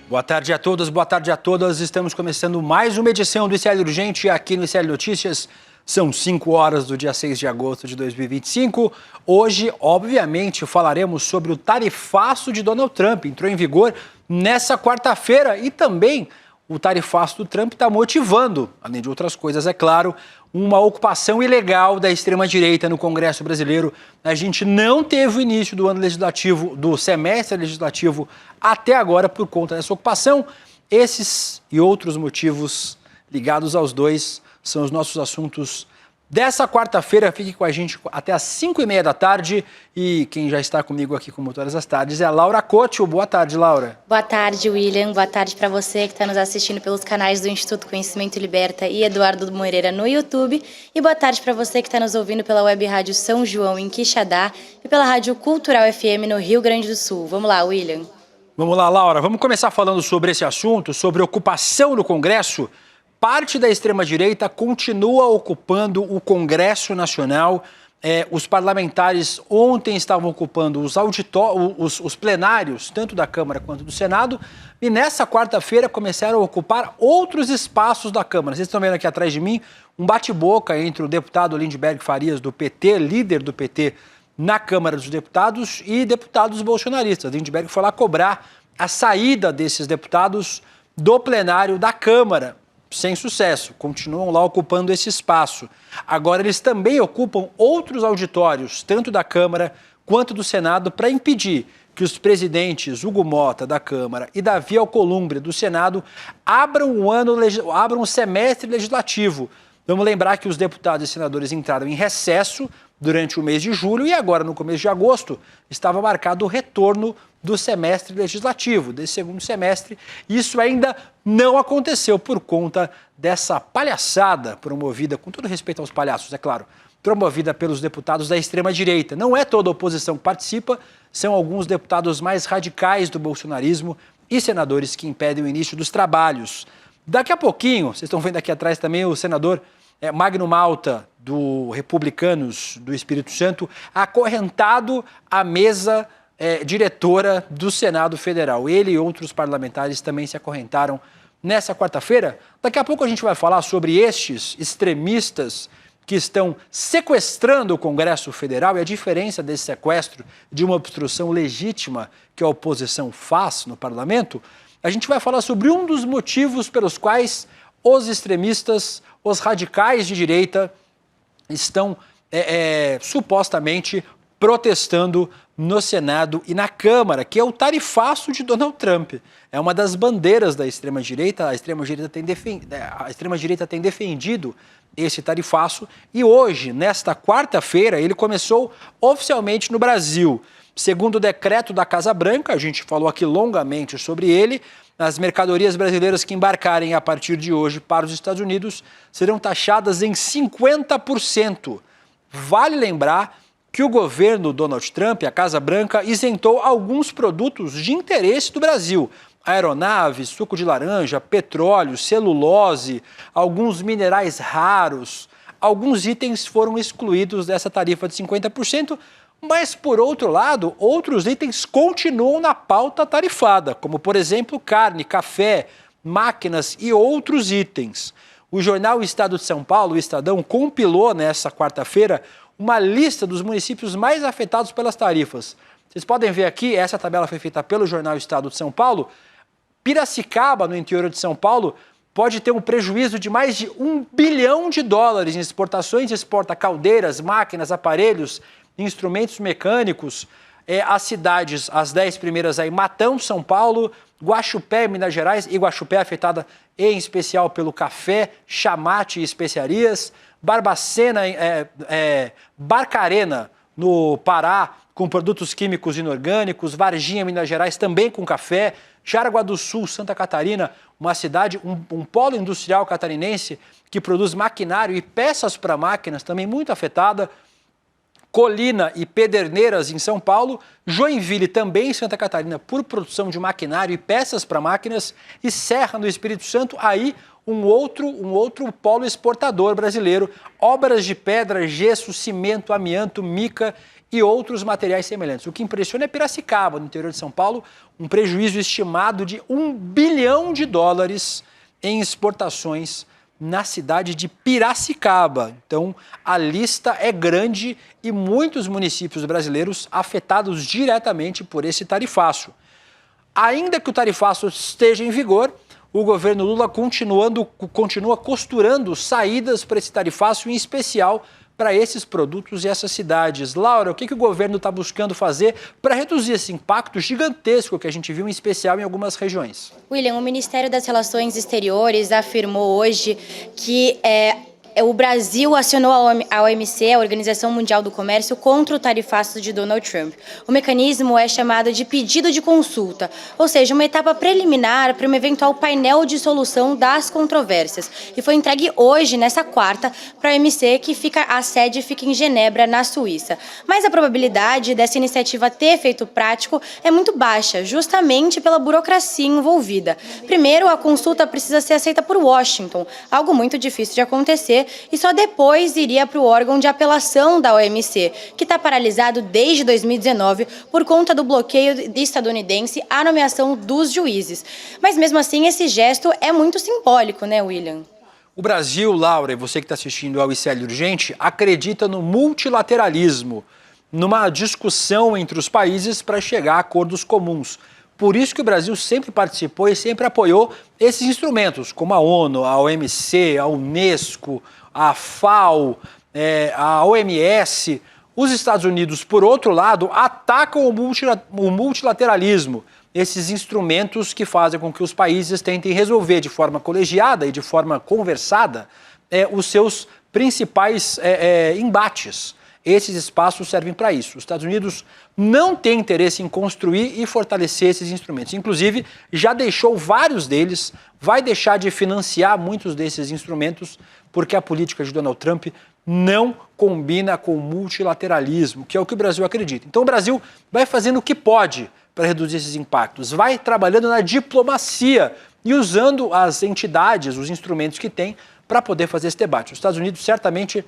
Boa tarde a todos, boa tarde a todas. Estamos começando mais uma edição do ICL Urgente aqui no ICL Notícias. São 5 horas do dia 6 de agosto de 2025. Hoje, obviamente, falaremos sobre o tarifaço de Donald Trump. Entrou em vigor nessa quarta-feira e também o tarifaço do Trump está motivando, além de outras coisas, é claro, uma ocupação ilegal da extrema-direita no Congresso brasileiro. A gente não teve o início do ano legislativo, do semestre legislativo até agora por conta dessa ocupação. Esses e outros motivos ligados aos dois são os nossos assuntos dessa quarta-feira. Fique com a gente até às 5h30 da tarde. E quem já está comigo aqui como todas as tardes é a Laura Couto. Boa tarde, Laura. Boa tarde, William. Boa tarde para você que está nos assistindo pelos canais do Instituto Conhecimento Liberta e Eduardo Moreira no YouTube. E boa tarde para você que está nos ouvindo pela Web Rádio São João, em Quixadá, e pela Rádio Cultural FM no Rio Grande do Sul. Vamos lá, William. Vamos lá, Laura. Vamos começar falando sobre esse assunto, sobre ocupação no Congresso. Parte da extrema-direita continua ocupando o Congresso Nacional. Os parlamentares ontem estavam ocupando os plenários, tanto da Câmara quanto do Senado, e nessa quarta-feira começaram a ocupar outros espaços da Câmara. Vocês estão vendo aqui atrás de mim um bate-boca entre o deputado Lindbergh Farias, do PT, líder do PT na Câmara dos Deputados, e deputados bolsonaristas. Lindbergh foi lá cobrar a saída desses deputados do plenário da Câmara. Sem sucesso, continuam lá ocupando esse espaço. Agora eles também ocupam outros auditórios, tanto da Câmara quanto do Senado, para impedir que os presidentes Hugo Motta, da Câmara, e Davi Alcolumbre, do Senado, abram um semestre legislativo. Vamos lembrar que os deputados e senadores entraram em recesso durante o mês de julho e agora, no começo de agosto, estava marcado o retorno do semestre legislativo, desse segundo semestre. Isso ainda não aconteceu por conta dessa palhaçada promovida, com todo respeito aos palhaços, é claro, promovida pelos deputados da extrema-direita. Não é toda a oposição que participa, são alguns deputados mais radicais do bolsonarismo e senadores que impedem o início dos trabalhos. Daqui a pouquinho, vocês estão vendo aqui atrás também o senador Magno Malta, do Republicanos do Espírito Santo, acorrentado à mesa diretora do Senado Federal. Ele e outros parlamentares também se acorrentaram nessa quarta-feira. Daqui a pouco a gente vai falar sobre estes extremistas que estão sequestrando o Congresso Federal e a diferença desse sequestro de uma obstrução legítima que a oposição faz no parlamento. A gente vai falar sobre um dos motivos pelos quais os extremistas, os radicais de direita, estão supostamente protestando no Senado e na Câmara, que é o tarifaço de Donald Trump. É uma das bandeiras da extrema-direita. A extrema-direita tem defendido esse tarifaço e hoje, nesta quarta-feira, ele começou oficialmente no Brasil. Segundo o decreto da Casa Branca, a gente falou aqui longamente sobre ele, as mercadorias brasileiras que embarcarem a partir de hoje para os Estados Unidos serão taxadas em 50%. Vale lembrar que o governo Donald Trump, a Casa Branca, isentou alguns produtos de interesse do Brasil. Aeronaves, suco de laranja, petróleo, celulose, alguns minerais raros. Alguns itens foram excluídos dessa tarifa de 50%, mas, por outro lado, outros itens continuam na pauta tarifada, como, por exemplo, carne, café, máquinas e outros itens. O jornal Estado de São Paulo, o Estadão, compilou nessa quarta-feira uma lista dos municípios mais afetados pelas tarifas. Vocês podem ver aqui, essa tabela foi feita pelo jornal Estado de São Paulo. Piracicaba, no interior de São Paulo, pode ter um prejuízo de mais de $1 bilhão em exportações, exporta caldeiras, máquinas, aparelhos, instrumentos mecânicos. As cidades, as 10 primeiras aí, Matão, São Paulo, Guaxupé, Minas Gerais, e Guaxupé afetada em especial pelo café, chamate e especiarias, Barbacena, Barcarena, no Pará, com produtos químicos inorgânicos, Varginha, Minas Gerais, também com café, Jaraguá do Sul, Santa Catarina, uma cidade, um polo industrial catarinense que produz maquinário e peças para máquinas, também muito afetada, Colina e Pederneiras, em São Paulo, Joinville, também em Santa Catarina, por produção de maquinário e peças para máquinas, e Serra, no Espírito Santo, aí um outro polo exportador brasileiro, obras de pedra, gesso, cimento, amianto, mica e outros materiais semelhantes. O que impressiona é Piracicaba, no interior de São Paulo, um prejuízo estimado de US$ 1 bilhão em exportações na cidade de Piracicaba. Então, a lista é grande e muitos municípios brasileiros afetados diretamente por esse tarifaço. Ainda que o tarifaço esteja em vigor, o governo Lula continua costurando saídas para esse tarifaço, em especial para esses produtos e essas cidades. Laura, o que o governo está buscando fazer para reduzir esse impacto gigantesco que a gente viu, em especial em algumas regiões? William, o Ministério das Relações Exteriores afirmou hoje que o Brasil acionou a OMC, a Organização Mundial do Comércio, contra o tarifaço de Donald Trump. O mecanismo é chamado de pedido de consulta, ou seja, uma etapa preliminar para um eventual painel de solução das controvérsias. E foi entregue hoje, nessa quarta, para a OMC, a sede fica em Genebra, na Suíça. Mas a probabilidade dessa iniciativa ter efeito prático é muito baixa, justamente pela burocracia envolvida. Primeiro, a consulta precisa ser aceita por Washington, algo muito difícil de acontecer, e só depois iria para o órgão de apelação da OMC, que está paralisado desde 2019 por conta do bloqueio estadunidense à nomeação dos juízes. Mas mesmo assim, esse gesto é muito simbólico, né, William? O Brasil, Laura, e você que está assistindo ao ICL Urgente, acredita no multilateralismo, numa discussão entre os países para chegar a acordos comuns. Por isso que o Brasil sempre participou e sempre apoiou esses instrumentos, como a ONU, a OMC, a Unesco, a FAO, a OMS. Os Estados Unidos, por outro lado, atacam o multilateralismo, esses instrumentos que fazem com que os países tentem resolver de forma colegiada e de forma conversada os seus principais embates. Esses espaços servem para isso. Os Estados Unidos não têm interesse em construir e fortalecer esses instrumentos. Inclusive, já deixou vários deles, vai deixar de financiar muitos desses instrumentos, porque a política de Donald Trump não combina com o multilateralismo, que é o que o Brasil acredita. Então, o Brasil vai fazendo o que pode para reduzir esses impactos, vai trabalhando na diplomacia e usando as entidades, os instrumentos que tem para poder fazer esse debate. Os Estados Unidos certamente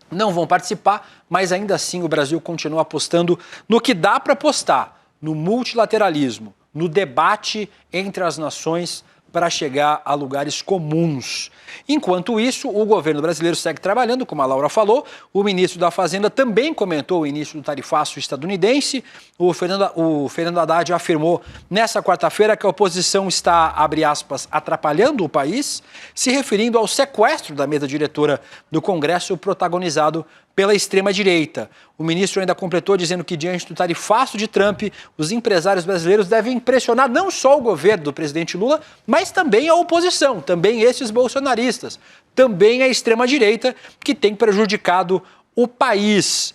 não vão participar, mas ainda assim o Brasil continua apostando no que dá para apostar, no multilateralismo, no debate entre as nações para chegar a lugares comuns. Enquanto isso, o governo brasileiro segue trabalhando, como a Laura falou. O ministro da Fazenda também comentou o início do tarifaço estadunidense. O Fernando Haddad afirmou nessa quarta-feira que a oposição está, abre aspas, atrapalhando o país, se referindo ao sequestro da mesa diretora do Congresso protagonizado pela extrema-direita. O ministro ainda completou dizendo que, diante do tarifaço de Trump, os empresários brasileiros devem pressionar não só o governo do presidente Lula, mas também a oposição, também esses bolsonaristas, também a extrema-direita, que tem prejudicado o país.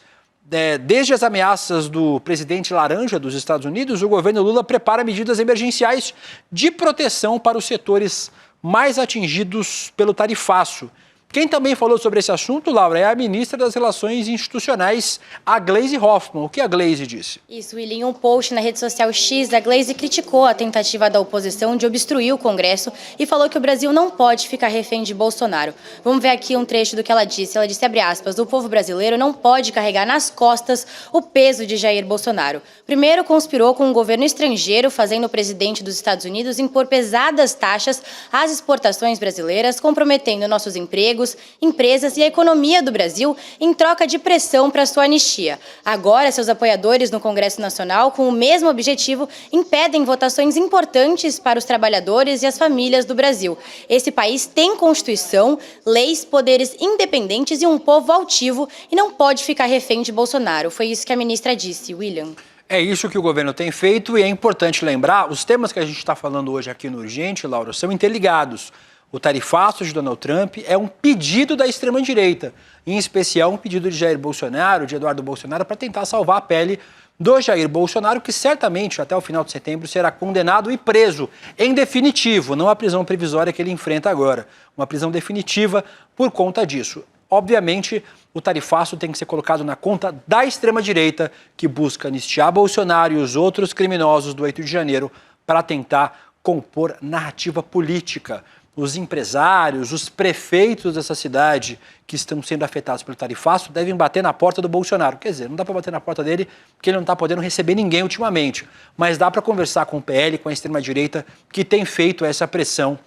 Desde as ameaças do presidente laranja dos Estados Unidos, o governo Lula prepara medidas emergenciais de proteção para os setores mais atingidos pelo tarifaço. Quem também falou sobre esse assunto, Laura, é a ministra das Relações Institucionais, a Gleisi Hoffmann. O que a Gleisi disse? Isso, William, em um post na rede social X, a Gleisi criticou a tentativa da oposição de obstruir o Congresso e falou que o Brasil não pode ficar refém de Bolsonaro. Vamos ver aqui um trecho do que ela disse. Ela disse, abre aspas, o povo brasileiro não pode carregar nas costas o peso de Jair Bolsonaro. Primeiro, conspirou com um governo estrangeiro, fazendo o presidente dos Estados Unidos impor pesadas taxas às exportações brasileiras, comprometendo nossos empregos, empresas e a economia do Brasil em troca de pressão para sua anistia. Agora, seus apoiadores no Congresso Nacional, com o mesmo objetivo, impedem votações importantes para os trabalhadores e as famílias do Brasil. Esse país tem Constituição, leis, poderes independentes e um povo altivo e não pode ficar refém de Bolsonaro. Foi isso que a ministra disse, William. É isso que o governo tem feito e é importante lembrar, os temas que a gente está falando hoje aqui no Urgente, Laura, são interligados. O tarifaço de Donald Trump é um pedido da extrema-direita, em especial um pedido de Jair Bolsonaro, de Eduardo Bolsonaro, para tentar salvar a pele do Jair Bolsonaro, que certamente até o final de setembro será condenado e preso em definitivo, não a prisão provisória que ele enfrenta agora, uma prisão definitiva por conta disso. Obviamente, o tarifaço tem que ser colocado na conta da extrema-direita, que busca anistiar Bolsonaro e os outros criminosos do 8 de janeiro para tentar compor narrativa política. os empresários, os prefeitos dessa cidade que estão sendo afetados pelo tarifaço devem bater na porta do Bolsonaro. Quer dizer, não dá para bater na porta dele porque ele não está podendo receber ninguém ultimamente, mas dá para conversar com o PL, com a extrema-direita, que tem feito essa pressão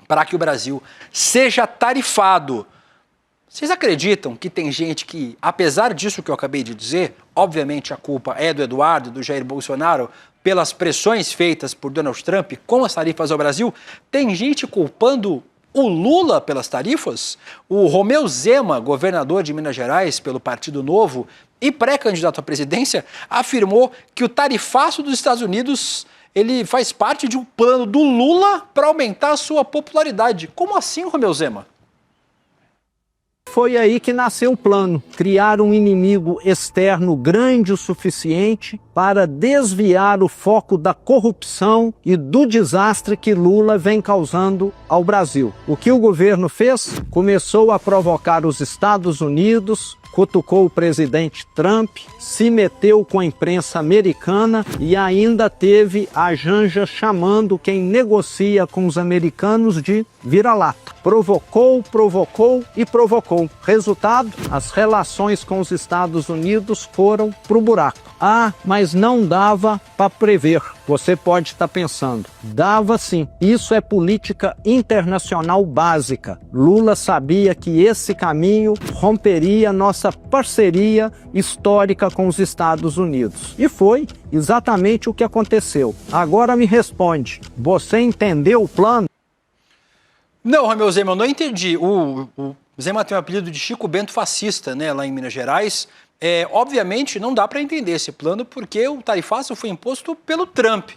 para que o Brasil seja tarifado. Vocês acreditam que tem gente que, apesar disso que eu acabei de dizer, obviamente a culpa é do Eduardo, do Jair Bolsonaro, pelas pressões feitas por Donald Trump com as tarifas ao Brasil, tem gente culpando o Lula pelas tarifas? O Romeu Zema, governador de Minas Gerais pelo Partido Novo e pré-candidato à presidência, afirmou que o tarifaço dos Estados Unidos ele faz parte de um plano do Lula para aumentar a sua popularidade. Como assim, Romeu Zema? Foi aí que nasceu o plano, criar um inimigo externo grande o suficiente para desviar o foco da corrupção e do desastre que Lula vem causando ao Brasil. O que o governo fez? Começou a provocar os Estados Unidos, cutucou o presidente Trump, se meteu com a imprensa americana e ainda teve a Janja chamando quem negocia com os americanos de vira-lata. Provocou, provocou e provocou. Resultado, as relações com os Estados Unidos foram pro buraco. Ah, mas não dava para prever. Você pode estar pensando, dava sim. Isso é política internacional básica. Lula sabia que esse caminho romperia nossa parceria histórica com os Estados Unidos. E foi exatamente o que aconteceu. Agora me responde, você entendeu o plano? Não, Romeu Zema, eu não entendi. O Zema tem o apelido de Chico Bento fascista, né, lá em Minas Gerais. Obviamente não dá para entender esse plano porque o tarifaço foi imposto pelo Trump.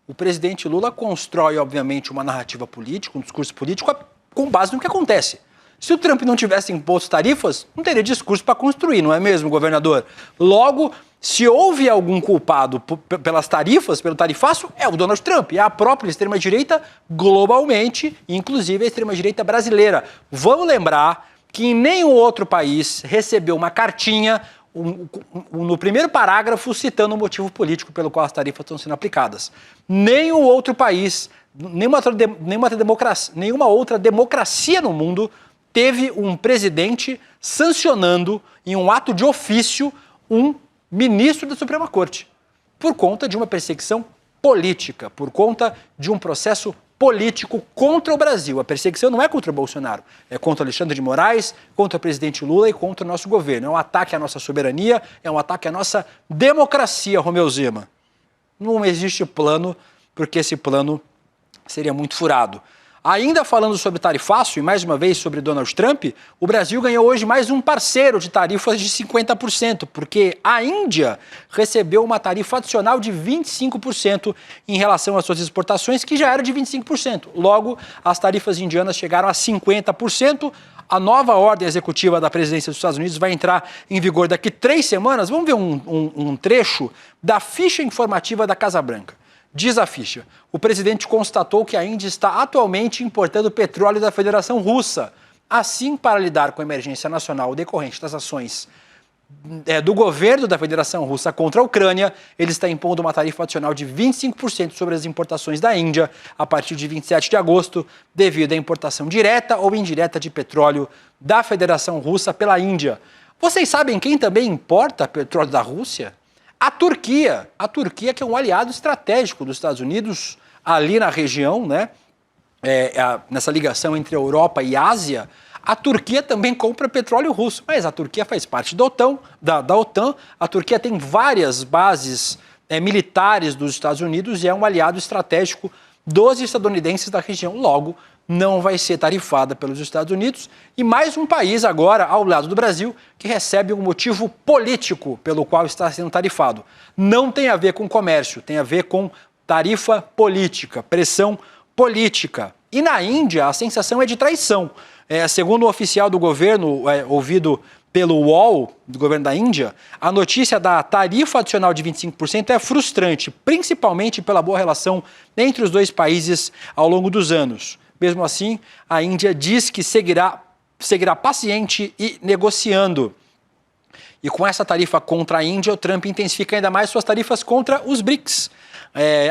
O presidente Lula constrói, obviamente, uma narrativa política, um discurso político com base no que acontece. Se o Trump não tivesse imposto tarifas, não teria discurso para construir, não é mesmo, governador? Logo, se houve algum culpado pelas tarifas, pelo tarifaço, é o Donald Trump, é a própria extrema-direita globalmente, inclusive a extrema-direita brasileira. Vamos lembrar que em nenhum outro país recebeu uma cartinha no primeiro parágrafo citando o motivo político pelo qual as tarifas estão sendo aplicadas. Nenhum outro país, nenhuma outra democracia no mundo teve um presidente sancionando, em um ato de ofício, um ministro da Suprema Corte, por conta de uma perseguição política, por conta de um processo político contra o Brasil. A perseguição não é contra o Bolsonaro, é contra Alexandre de Moraes, contra o presidente Lula e contra o nosso governo. É um ataque à nossa soberania, é um ataque à nossa democracia, Romeu Zema. Não existe plano, porque esse plano seria muito furado. Ainda falando sobre tarifaço e mais uma vez sobre Donald Trump, o Brasil ganhou hoje mais um parceiro de tarifas de 50%, porque a Índia recebeu uma tarifa adicional de 25% em relação às suas exportações, que já era de 25%. Logo, as tarifas indianas chegaram a 50%. A nova ordem executiva da presidência dos Estados Unidos vai entrar em vigor daqui 3 semanas. Vamos ver um trecho da ficha informativa da Casa Branca. Diz a ficha, o presidente constatou que a Índia está atualmente importando petróleo da Federação Russa. Assim, para lidar com a emergência nacional decorrente das ações do governo da Federação Russa contra a Ucrânia, ele está impondo uma tarifa adicional de 25% sobre as importações da Índia a partir de 27 de agosto, devido à importação direta ou indireta de petróleo da Federação Russa pela Índia. Vocês sabem quem também importa petróleo da Rússia? A Turquia que é um aliado estratégico dos Estados Unidos ali na região, né? Nessa ligação entre a Europa e a Ásia, a Turquia também compra petróleo russo, mas a Turquia faz parte da OTAN, a Turquia tem várias bases militares dos Estados Unidos e é um aliado estratégico dos estadunidenses da região, logo não vai ser tarifada pelos Estados Unidos. E mais um país agora, ao lado do Brasil, que recebe um motivo político pelo qual está sendo tarifado. Não tem a ver com comércio, tem a ver com tarifa política, pressão política. E na Índia, a sensação é de traição. Segundo o oficial do governo, ouvido pelo UOL, do governo da Índia, a notícia da tarifa adicional de 25% é frustrante, principalmente pela boa relação entre os dois países ao longo dos anos. Mesmo assim, a Índia diz que seguirá paciente e negociando. E com essa tarifa contra a Índia, o Trump intensifica ainda mais suas tarifas contra os BRICS.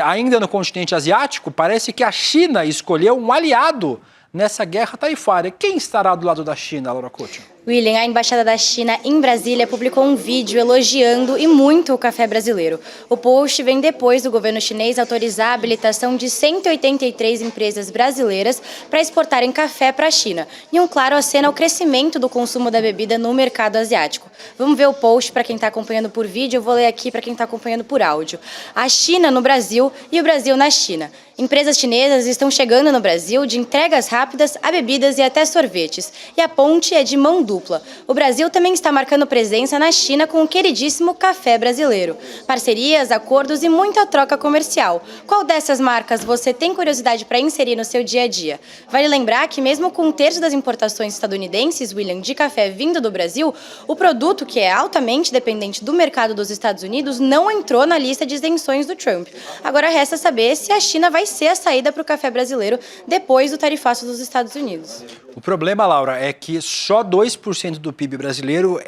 Ainda no continente asiático, parece que a China escolheu um aliado nessa guerra tarifária. Quem estará do lado da China, Laura Couto? William, a Embaixada da China em Brasília publicou um vídeo elogiando e muito o café brasileiro. O post vem depois do governo chinês autorizar a habilitação de 183 empresas brasileiras para exportarem café para a China. E um claro aceno ao crescimento do consumo da bebida no mercado asiático. Vamos ver o post para quem está acompanhando por vídeo, eu vou ler aqui para quem está acompanhando por áudio. A China no Brasil e o Brasil na China. Empresas chinesas estão chegando no Brasil de entregas rápidas a bebidas e até sorvetes. E a ponte é de mão dupla. O Brasil também está marcando presença na China com o queridíssimo café brasileiro. Parcerias, acordos e muita troca comercial. Qual dessas marcas você tem curiosidade para inserir no seu dia a dia? Vale lembrar que mesmo com um terço das importações estadunidenses, William, de café vindo do Brasil, o produto, que é altamente dependente do mercado dos Estados Unidos, não entrou na lista de isenções do Trump. Agora resta saber se a China vai ser a saída para o café brasileiro depois do tarifaço dos Estados Unidos. O problema, Laura, é que só 2% do PIB brasileiro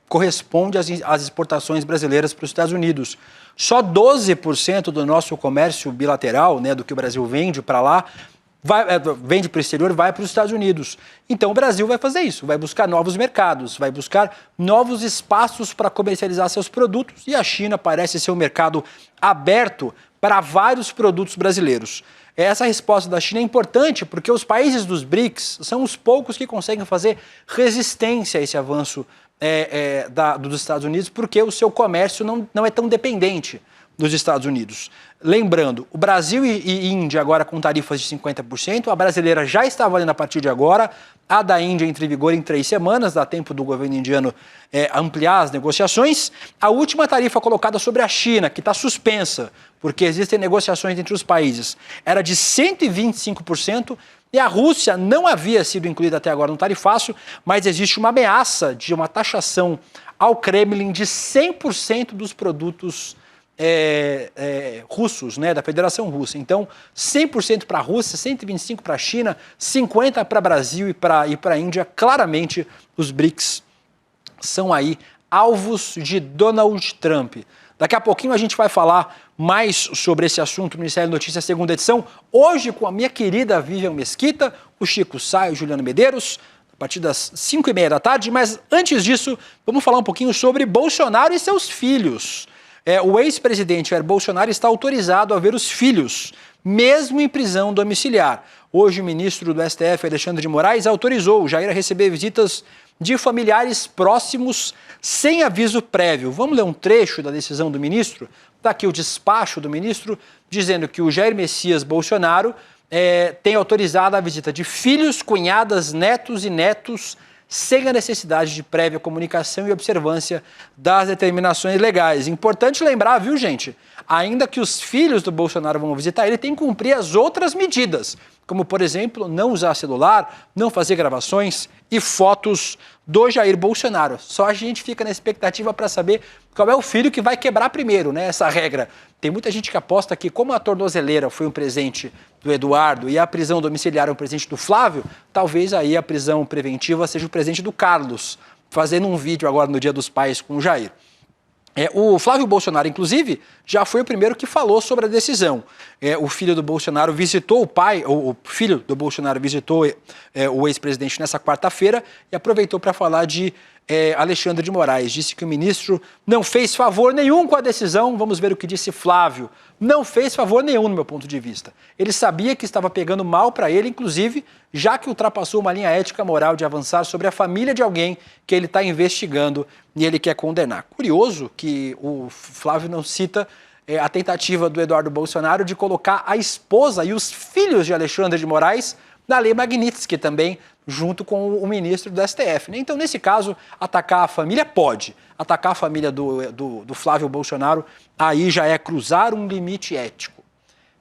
corresponde às exportações brasileiras para os Estados Unidos. Só 12% do nosso comércio bilateral, né, do que o Brasil vende para lá, vende para o exterior, vai para os Estados Unidos. Então o Brasil vai fazer isso, vai buscar novos mercados, vai buscar novos espaços para comercializar seus produtos, e a China parece ser um mercado aberto para vários produtos brasileiros. Essa resposta da China é importante porque os países dos BRICS são os poucos que conseguem fazer resistência a esse avanço dos Estados Unidos, porque o seu comércio não é tão dependente dos Estados Unidos. Lembrando, o Brasil e Índia agora com tarifas de 50%, a brasileira já está valendo a partir de agora, a da Índia entra em vigor em 3 semanas, dá tempo do governo indiano ampliar as negociações. A última tarifa colocada sobre a China, que está suspensa, porque existem negociações entre os países, era de 125%, e a Rússia não havia sido incluída até agora no tarifaço, mas existe uma ameaça de uma taxação ao Kremlin de 100% dos produtos russos, né, da Federação Russa. Então, 100% para a Rússia, 125% para a China, 50% para o Brasil e para a Índia. Claramente, os BRICS são aí alvos de Donald Trump. Daqui a pouquinho a gente vai falar mais sobre esse assunto no Ministério da Notícia, segunda edição. Hoje, com a minha querida Vivian Mesquita, o Chico Sá e o Juliano Medeiros, a partir das 5h30 da tarde. Mas antes disso, vamos falar um pouquinho sobre Bolsonaro e seus filhos. O ex-presidente Jair Bolsonaro está autorizado a ver os filhos, mesmo em prisão domiciliar. Hoje, o ministro do STF, Alexandre de Moraes, autorizou o Jair a receber visitas de familiares próximos sem aviso prévio. Vamos ler um trecho da decisão do ministro? Está aqui o despacho do ministro, dizendo que o Jair Messias Bolsonaro tem autorizado a visita de filhos, cunhadas, netos e netos, sem a necessidade de prévia comunicação e observância das determinações legais. Importante lembrar, viu, gente? Ainda que os filhos do Bolsonaro vão visitar, ele tem que cumprir as outras medidas, como, por exemplo, não usar celular, não fazer gravações e fotos do Jair Bolsonaro. Só a gente fica na expectativa para saber qual é o filho que vai quebrar primeiro, né, essa regra. Tem muita gente que aposta que, como a tornozeleira foi um presente do Eduardo e a prisão domiciliar é um presente do Flávio, talvez aí a prisão preventiva seja o presente do Carlos, fazendo um vídeo agora no Dia dos Pais com o Jair. O Flávio Bolsonaro, inclusive, já foi o primeiro que falou sobre a decisão. O filho do Bolsonaro visitou o filho do Bolsonaro visitou o ex-presidente nessa quarta-feira e aproveitou para falar de Alexandre de Moraes. Disse que o ministro não fez favor nenhum com a decisão. Vamos ver o que disse Flávio. Não fez favor nenhum, no meu ponto de vista. Ele sabia que estava pegando mal para ele, inclusive, já que ultrapassou uma linha ética moral de avançar sobre a família de alguém que ele está investigando e ele quer condenar. Curioso que o Flávio não cita a tentativa do Eduardo Bolsonaro de colocar a esposa e os filhos de Alexandre de Moraes na Lei Magnitsky também, junto com o ministro do STF. Né? Então, nesse caso, atacar a família pode. Atacar a família do Flávio Bolsonaro, aí já é cruzar um limite ético.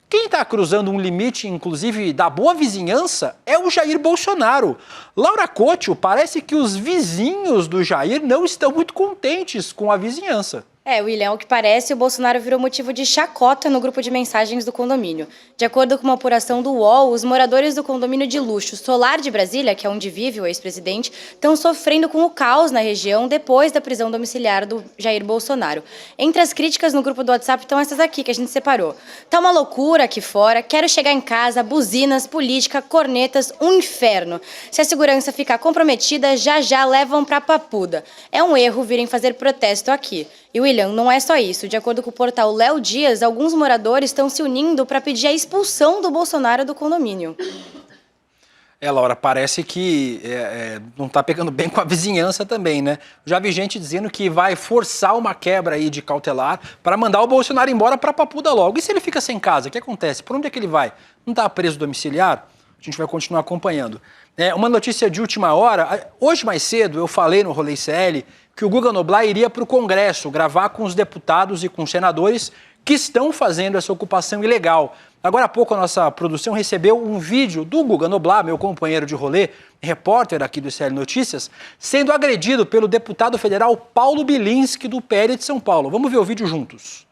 Quem está cruzando um limite, inclusive, da boa vizinhança, é o Jair Bolsonaro. Laura Couto, parece que os vizinhos do Jair não estão muito contentes com a vizinhança. William, ao que parece, o Bolsonaro virou motivo de chacota no grupo de mensagens do condomínio. De acordo com uma apuração do UOL, os moradores do condomínio de luxo Solar de Brasília, que é onde vive o ex-presidente, estão sofrendo com o caos na região depois da prisão domiciliar do Jair Bolsonaro. Entre as críticas no grupo do WhatsApp estão essas aqui que a gente separou. Tá uma loucura aqui fora, quero chegar em casa, buzinas, política, cornetas, um inferno. Se a segurança ficar comprometida, já levam pra papuda. É um erro virem fazer protesto aqui. E, William, não é só isso. De acordo com o portal Léo Dias, alguns moradores estão se unindo para pedir a expulsão do Bolsonaro do condomínio. Laura, parece que não está pegando bem com a vizinhança também, né? Já vi gente dizendo que vai forçar uma quebra aí de cautelar para mandar o Bolsonaro embora para Papuda logo. E se ele fica sem casa, o que acontece? Por onde é que ele vai? Não está preso domiciliar? A gente vai continuar acompanhando. Uma notícia de última hora. Hoje mais cedo eu falei no Rolê CL que o Guga Noblat iria para o Congresso gravar com os deputados e com os senadores que estão fazendo essa ocupação ilegal. Agora há pouco a nossa produção recebeu um vídeo do Guga Noblat, meu companheiro de rolê, repórter aqui do CL Notícias, sendo agredido pelo deputado federal Paulo Bilinski, do PL de São Paulo. Vamos ver o vídeo juntos.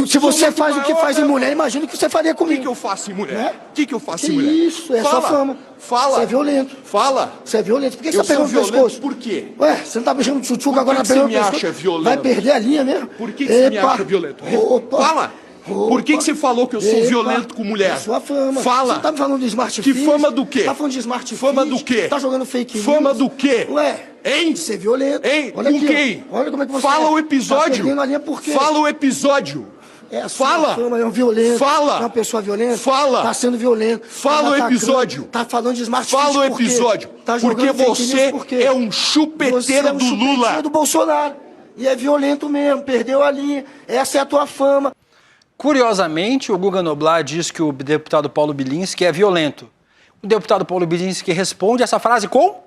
Se você faz o que faz em mulher, imagina o que você faria comigo. O que eu faço em mulher? Né? O que eu faço em mulher? Isso, é sua fama. Fala. Você é violento. Fala. Você é violento. Por que você Eu tá pegando sou no pescoço? violento por quê? Ué, você não tá beijando o tchutchuca agora na você pegando me no pescoço? acha violento? Vai perder a linha mesmo. Por que você me acha violento? Fala. Por que você falou que eu sou violento com mulher? É sua fama. Fala. Você tá me falando de Smart Que Fit? fama do quê? Tá falando de Smart Fama Fit? do quê? Tá jogando fake news? Fama do quê? Ué, Hein? de ser violento. Hein? Olha Com aqui, quem? ó. Olha como é que você Fala é. o episódio. Tá perdendo a linha por quê? Fala o episódio. É a sua Fala. fama, é um violento. Fala. É uma pessoa violenta. Fala. Tá sendo violento. Fala tá o atacando, episódio. Tá falando de Smart Fit Fala o por quê? episódio. Tá jogando Porque fake você news por quê? é um Você chupeteiro é um do Lula. chupeteiro do Bolsonaro. E é violento mesmo, perdeu a linha. Essa é a tua fama. Curiosamente, o Guga Noblat diz que o deputado Paulo Bilinski é violento. O deputado Paulo Bilinski responde essa frase com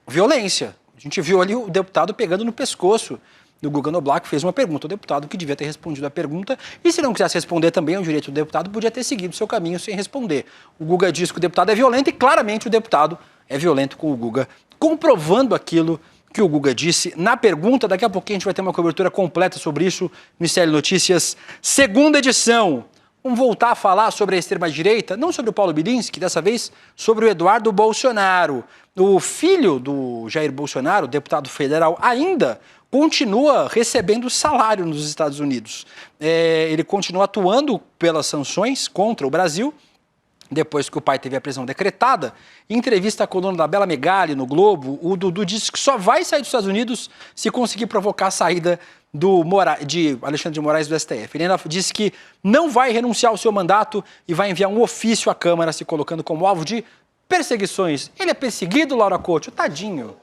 violência. A gente viu ali o deputado pegando no pescoço do Guga Noblat, que fez uma pergunta ao deputado que devia ter respondido a pergunta. E se não quisesse responder também, é um direito do deputado, podia ter seguido seu caminho sem responder. O Guga diz que o deputado é violento e claramente o deputado é violento com o Guga, comprovando aquilo que o Guga disse na pergunta. Daqui a pouquinho a gente vai ter uma cobertura completa sobre isso no CL Notícias, segunda edição. Vamos voltar a falar sobre a extrema-direita, não sobre o Paulo Bilinski, dessa vez sobre o Eduardo Bolsonaro. O filho do Jair Bolsonaro, deputado federal, ainda continua recebendo salário nos Estados Unidos. Ele continua atuando pelas sanções contra o Brasil, depois que o pai teve a prisão decretada. Em entrevista à coluna da Bela Megali no Globo, o Dudu disse que só vai sair dos Estados Unidos se conseguir provocar a saída de Alexandre de Moraes do STF. Ele ainda disse que não vai renunciar ao seu mandato e vai enviar um ofício à Câmara se colocando como alvo de perseguições. Ele é perseguido, Laura Couto? Tadinho.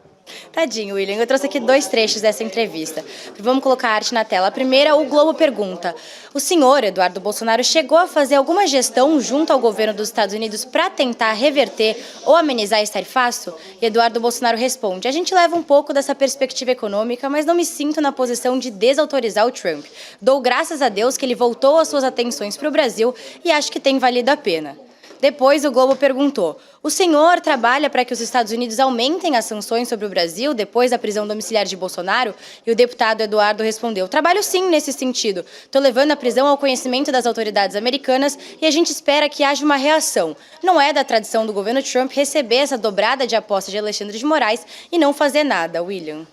Tadinho, William. Eu trouxe aqui 2 trechos dessa entrevista. Vamos colocar a arte na tela. A primeira, o Globo pergunta: o senhor, Eduardo Bolsonaro, chegou a fazer alguma gestão junto ao governo dos Estados Unidos para tentar reverter ou amenizar esse tarifaço? E Eduardo Bolsonaro responde: a gente leva um pouco dessa perspectiva econômica, mas não me sinto na posição de desautorizar o Trump. Dou graças a Deus que ele voltou as suas atenções para o Brasil e acho que tem valido a pena. Depois, o Globo perguntou: o senhor trabalha para que os Estados Unidos aumentem as sanções sobre o Brasil depois da prisão domiciliar de Bolsonaro? E o deputado Eduardo respondeu: trabalho sim nesse sentido. Estou levando a prisão ao conhecimento das autoridades americanas e a gente espera que haja uma reação. Não é da tradição do governo Trump receber essa dobrada de aposta de Alexandre de Moraes e não fazer nada, William.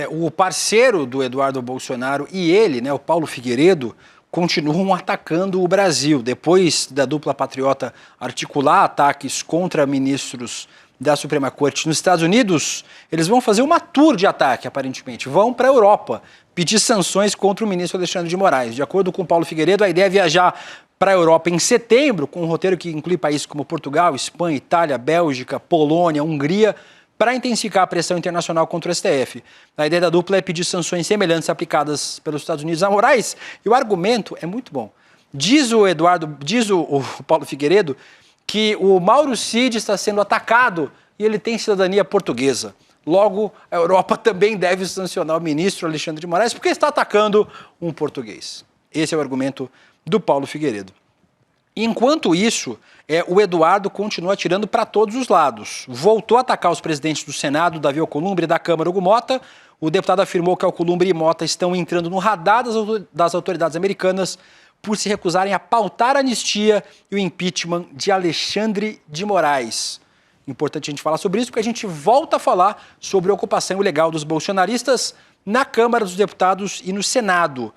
O parceiro do Eduardo Bolsonaro e ele, né, o Paulo Figueiredo, continuam atacando o Brasil. Depois da dupla patriota articular ataques contra ministros da Suprema Corte nos Estados Unidos, eles vão fazer uma tour de ataque, aparentemente. Vão para a Europa pedir sanções contra o ministro Alexandre de Moraes. De acordo com Paulo Figueiredo, a ideia é viajar para a Europa em setembro, com um roteiro que inclui países como Portugal, Espanha, Itália, Bélgica, Polônia, Hungria, para intensificar a pressão internacional contra o STF. A ideia da dupla é pedir sanções semelhantes aplicadas pelos Estados Unidos a Moraes, e o argumento é muito bom. Diz o Paulo Figueiredo que o Mauro Cid está sendo atacado e ele tem cidadania portuguesa. Logo, a Europa também deve sancionar o ministro Alexandre de Moraes porque está atacando um português. Esse é o argumento do Paulo Figueiredo. Enquanto isso, o Eduardo continua atirando para todos os lados. Voltou a atacar os presidentes do Senado, Davi Alcolumbre, e da Câmara, Hugo Mota, o deputado afirmou que Alcolumbre e Mota estão entrando no radar das autoridades americanas por se recusarem a pautar a anistia e o impeachment de Alexandre de Moraes. Importante a gente falar sobre isso, porque a gente volta a falar sobre a ocupação ilegal dos bolsonaristas na Câmara dos Deputados e no Senado.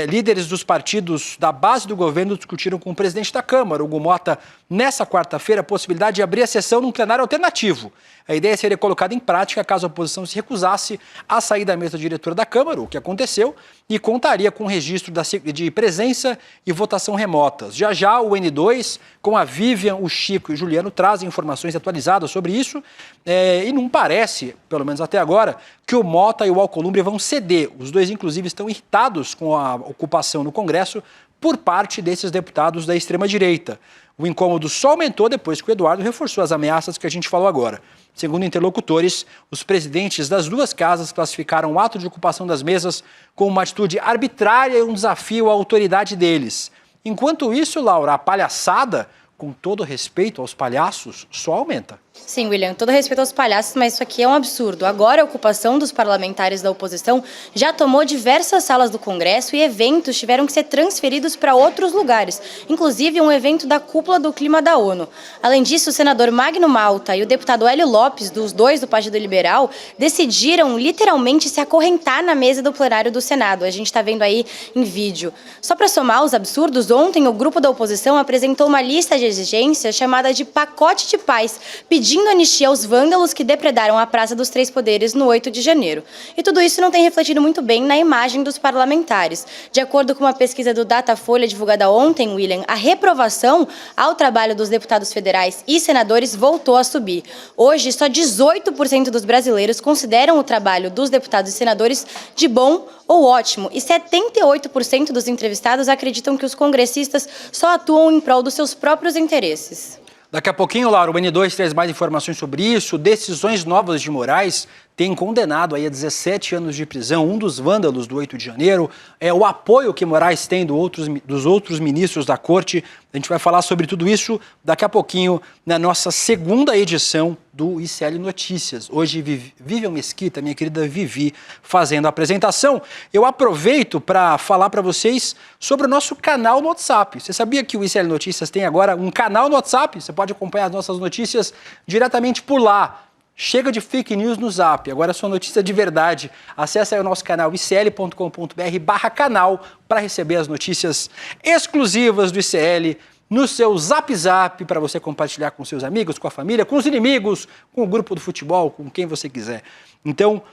Líderes dos partidos da base do governo discutiram com o presidente da Câmara, Hugo Mota, nessa quarta-feira, a possibilidade de abrir a sessão num plenário alternativo. A ideia seria colocada em prática caso a oposição se recusasse a sair da mesa diretora da Câmara, o que aconteceu, e contaria com registro de presença e votação remotas. Já já, o N2, com a Vivian, o Chico e o Juliano, trazem informações atualizadas sobre isso, e não parece, pelo menos até agora, que o Mota e o Alcolumbre vão ceder. Os dois, inclusive, estão irritados com a ocupação no Congresso por parte desses deputados da extrema-direita. O incômodo só aumentou depois que o Eduardo reforçou as ameaças que a gente falou agora. Segundo interlocutores, os presidentes das duas casas classificaram o ato de ocupação das mesas como uma atitude arbitrária e um desafio à autoridade deles. Enquanto isso, Laura, a palhaçada, com todo respeito aos palhaços, só aumenta. Sim, William, todo respeito aos palhaços, mas isso aqui é um absurdo. Agora a ocupação dos parlamentares da oposição já tomou diversas salas do Congresso e eventos tiveram que ser transferidos para outros lugares, inclusive um evento da Cúpula do Clima da ONU. Além disso, o senador Magno Malta e o deputado Hélio Lopes, dos dois do Partido Liberal, decidiram literalmente se acorrentar na mesa do plenário do Senado. A gente está vendo aí em vídeo. Só para somar os absurdos, ontem o grupo da oposição apresentou uma lista de exigências chamada de Pacote de Paz, pedindo anistia aos vândalos que depredaram a Praça dos Três Poderes no 8 de janeiro. E tudo isso não tem refletido muito bem na imagem dos parlamentares. De acordo com uma pesquisa do Datafolha divulgada ontem, William, a reprovação ao trabalho dos deputados federais e senadores voltou a subir. Hoje, só 18% dos brasileiros consideram o trabalho dos deputados e senadores de bom ou ótimo, e 78% dos entrevistados acreditam que os congressistas só atuam em prol dos seus próprios interesses. Daqui a pouquinho, Laura, o N2 traz mais informações sobre isso. Decisões novas de Moraes tem condenado aí a 17 anos de prisão um dos vândalos do 8 de janeiro. O apoio que Moraes tem dos outros ministros da corte. A gente vai falar sobre tudo isso daqui a pouquinho na nossa segunda edição do ICL Notícias. Hoje, Vivian Mesquita, minha querida Vivi, fazendo a apresentação. Eu aproveito para falar para vocês sobre o nosso canal no WhatsApp. Você sabia que o ICL Notícias tem agora um canal no WhatsApp? Você pode acompanhar as nossas notícias diretamente por lá. Chega de fake news no Zap, agora é sua notícia de verdade. Acesse aí o nosso canal icl.com.br/canal para receber as notícias exclusivas do ICL no seu Zap Zap, para você compartilhar com seus amigos, com a família, com os inimigos, com o grupo do futebol, com quem você quiser. Então,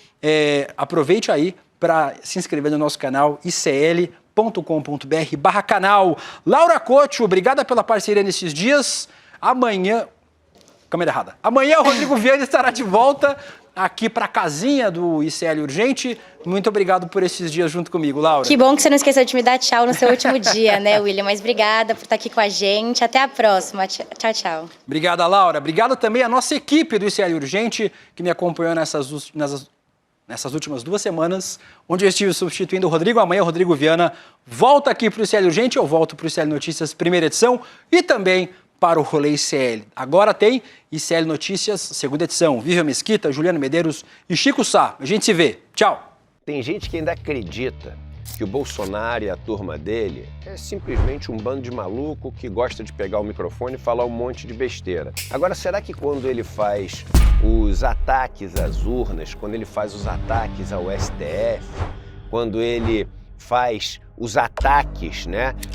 aproveite aí para se inscrever no nosso canal icl.com.br/canal. Laura Couto, obrigada pela parceria nesses dias. Câmera errada. Amanhã o Rodrigo Viana estará de volta aqui para a casinha do ICL Urgente. Muito obrigado por esses dias junto comigo, Laura. Que bom que você não esqueceu de me dar tchau no seu último dia, né, William? Mas obrigada por estar aqui com a gente. Até a próxima. Tchau, tchau. Obrigada, Laura. Obrigado também à nossa equipe do ICL Urgente, que me acompanhou nessas últimas 2 semanas, onde eu estive substituindo o Rodrigo. Amanhã o Rodrigo Viana volta aqui para o ICL Urgente, eu volto para o ICL Notícias, primeira edição, e também para o Rolê ICL. Agora tem ICL Notícias, segunda edição. Vivian Mesquita, Juliano Medeiros e Chico Sá. A gente se vê. Tchau. Tem gente que ainda acredita que o Bolsonaro e a turma dele é simplesmente um bando de maluco que gosta de pegar o microfone e falar um monte de besteira. Agora, será que quando ele faz os ataques às urnas, quando ele faz os ataques ao STF, quando ele faz os ataques,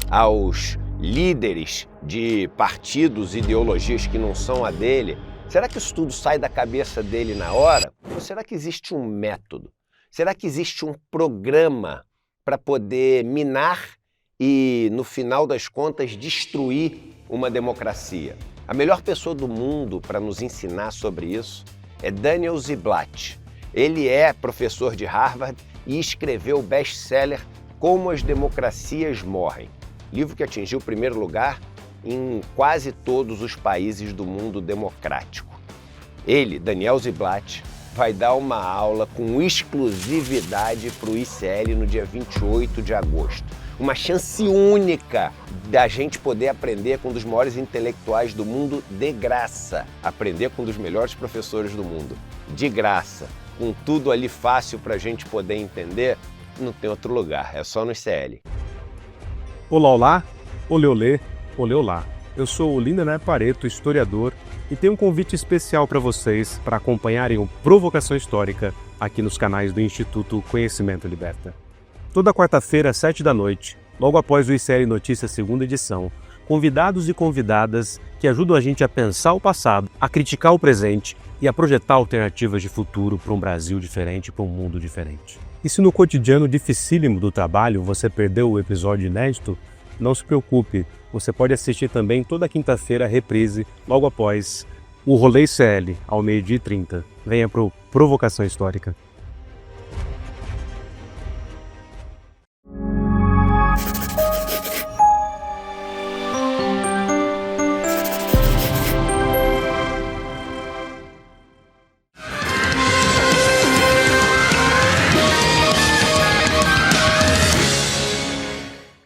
aos líderes de partidos e ideologias que não são a dele, será que isso tudo sai da cabeça dele na hora? Ou será que existe um método? Será que existe um programa para poder minar e, no final das contas, destruir uma democracia? A melhor pessoa do mundo para nos ensinar sobre isso é Daniel Ziblatt. Ele é professor de Harvard e escreveu o best-seller Como as Democracias Morrem, livro que atingiu o primeiro lugar em quase todos os países do mundo democrático. Ele, Daniel Ziblatt, vai dar uma aula com exclusividade para o ICL no dia 28 de agosto. uma chance única da gente poder aprender com um dos maiores intelectuais do mundo de graça, aprender com um dos melhores professores do mundo, de graça, com tudo ali fácil para a gente poder entender, não tem outro lugar, é só no ICL. Olá, olá, olê, olê, olê, olá. Eu sou o Lindener Pareto, historiador, e tenho um convite especial para vocês para acompanharem o Provocação Histórica aqui nos canais do Instituto Conhecimento Liberta. Toda quarta-feira, às 7 da noite, logo após o ICL Notícias segunda edição, convidados e convidadas que ajudam a gente a pensar o passado, a criticar o presente e a projetar alternativas de futuro para um Brasil diferente, para um mundo diferente. E se no cotidiano dificílimo do trabalho você perdeu o episódio inédito, não se preocupe, você pode assistir também toda quinta-feira a reprise, logo após o Rolê ICL, ao 12h30. Venha para o Provocação Histórica.